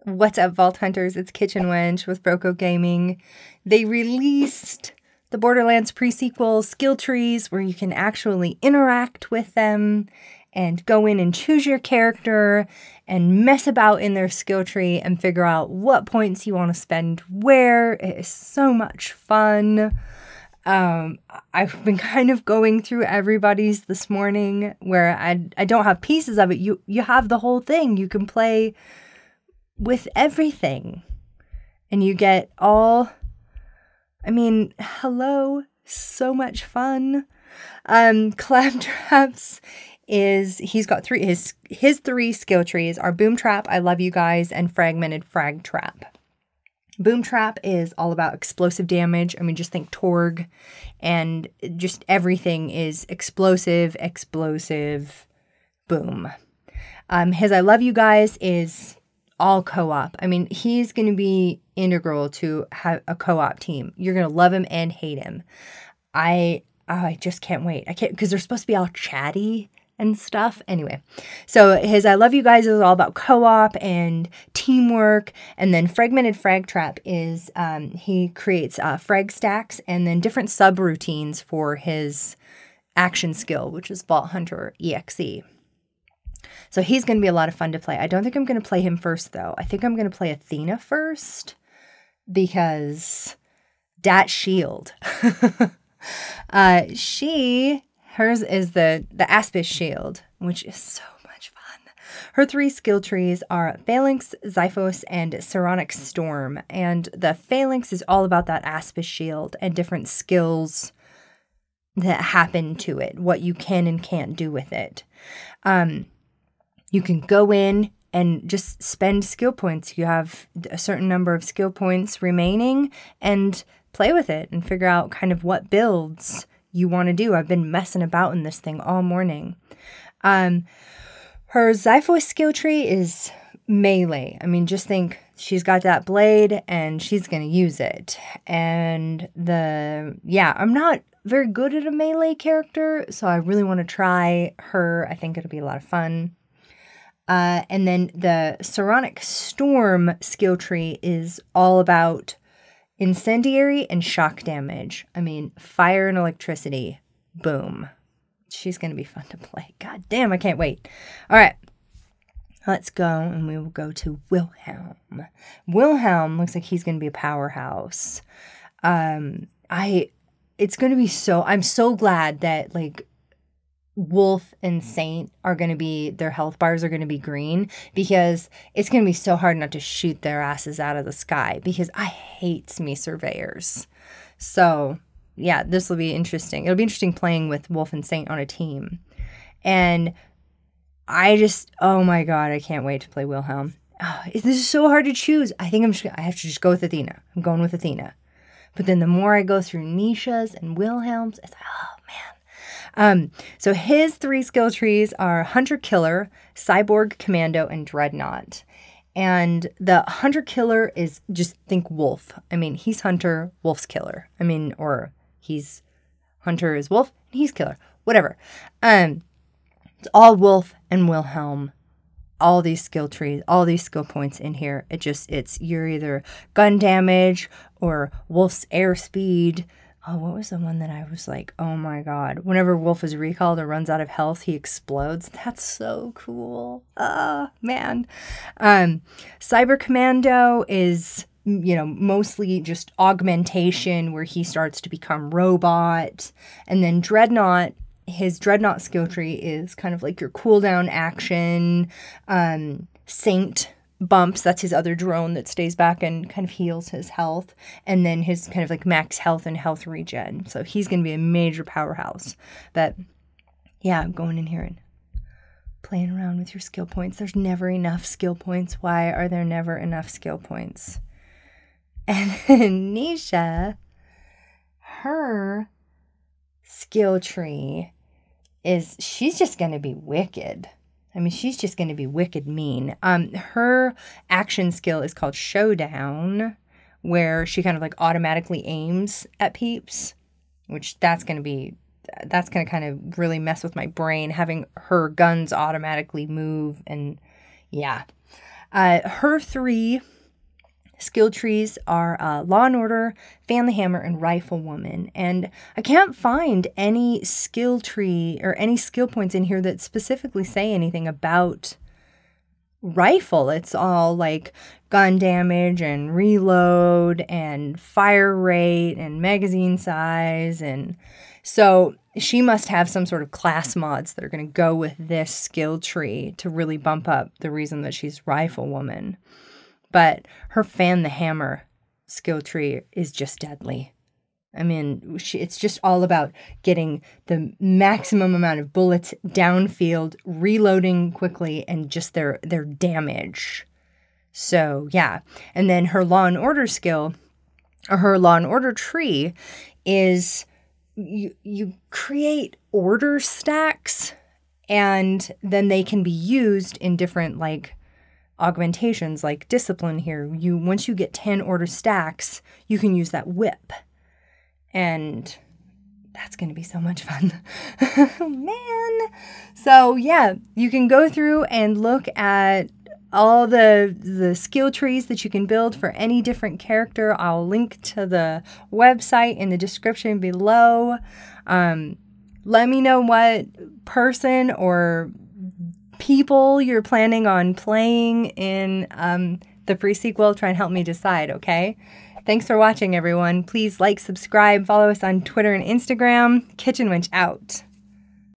What's up, Vault Hunters? It's Kitchen Wench with Broco Gaming. They released the Borderlands pre-sequel skill trees where you can actually interact with them and go in and choose your character and mess about in their skill tree and figure out what points you want to spend where. It is so much fun. I've been kind of going through everybody's this morning where I don't have pieces of it. You have the whole thing. You can play with everything. And you get all, hello, so much fun. Claptrap's he's got his three skill trees are Boom Trap, I Love You Guys, and Fragmented Frag Trap. Boom Trap is all about explosive damage. Just think Torg, and just everything is explosive, boom. His I Love You Guys is all co-op. He's going to be integral to have a co-op team. You're going to love him and hate him. I just can't wait. I can't, because they're supposed to be all chatty and stuff. Anyway, so his I Love You Guys is all about co-op and teamwork. And then Fragmented Frag Trap is he creates frag stacks and then different subroutines for his action skill, which is Vault Hunter EXE. So he's going to be a lot of fun to play. I don't think I'm going to play him first, though. I think I'm going to play Athena first because that shield. Hers is the Aspis shield, which is so much fun. Her three skill trees are Phalanx, Xiphos, and Psionic Storm. And the Phalanx is all about that Aspis shield and different skills that happen to it, what you can and can't do with it. You can go in and just spend skill points. You have a certain number of skill points remaining and play with it and figure out kind of what builds you want to do. I've been messing about in this thing all morning. Her Xiphos skill tree is melee. Just think she's got that blade and she's going to use it. And I'm not very good at a melee character, so I really want to try her. I think it'll be a lot of fun. And then the Psionic Storm skill tree is all about incendiary and shock damage. Fire and electricity. Boom. She's going to be fun to play. God damn, I can't wait. All right. Let's go, and we will go to Wilhelm. Wilhelm looks like he's going to be a powerhouse. It's going to be I'm so glad that, Wolf and Saint are going to be, their health bars are going to be green, because it's going to be so hard not to shoot their asses out of the sky, because I hate me surveyors. So, yeah, this will be interesting. It'll be interesting playing with Wolf and Saint on a team. And oh my God, I can't wait to play Wilhelm. Oh, this is so hard to choose. I think I have to just go with Athena. I'm going with Athena. But then the more I go through Anisha's and Wilhelm's, it's like, oh man. So his three skill trees are Hunter Killer, Cyborg Commando, and Dreadnought. And the Hunter Killer is, just think Wolf. He's Hunter, Wolf's Killer. Or he's Hunter is Wolf, and he's Killer. Whatever. It's all Wolf and Wilhelm. All these skill trees, all these skill points in here. You're either gun damage or Wolf's airspeed. Oh, what was the one that I was like, oh my God. Whenever Wolf is recalled or runs out of health, he explodes. That's so cool. Man. Cyber Commando is, mostly just augmentation where he starts to become robot. And then Dreadnought, his Dreadnought skill tree is kind of like your cooldown action. Saint bumps, that's his other drone that stays back and kind of heals his health, and then his kind of like max health and health regen. So he's going to be a major powerhouse. But yeah, I'm going in here and playing around with your skill points. There's never enough skill points. Why are there never enough skill points? And Anisha, her skill tree is, she's just going to be wicked. She's just going to be wicked mean. Her action skill is called Showdown, where she kind of like automatically aims at peeps, which that's going to kind of really mess with my brain, having her guns automatically move. And yeah. Her 3 skill trees are Law and Order, Fan the Hammer, and Riflewoman. And I can't find any skill tree or any skill points in here that specifically say anything about rifle. It's all like gun damage and reload and fire rate and magazine size. And so she must have some sort of class mods that are going to go with this skill tree to really bump up the reason that she's Riflewoman. But her Fan the Hammer skill tree is just deadly. I mean, it's just all about getting the maximum amount of bullets downfield, reloading quickly, and just their damage. So, yeah. And then her Law and Order skill, or her Law and Order tree, is you create order stacks, and then they can be used in different, like, augmentations, like discipline here. Once you get 10 order stacks, you can use that whip. And that's going to be so much fun. Man. So yeah, you can go through and look at all the skill trees that you can build for any different character. I'll link to the website in the description below. Let me know what person or people you're planning on playing in the pre-sequel. Try and help me decide, okay? Thanks for watching, everyone. Please like, subscribe, follow us on Twitter and Instagram. Kitchen Wench out.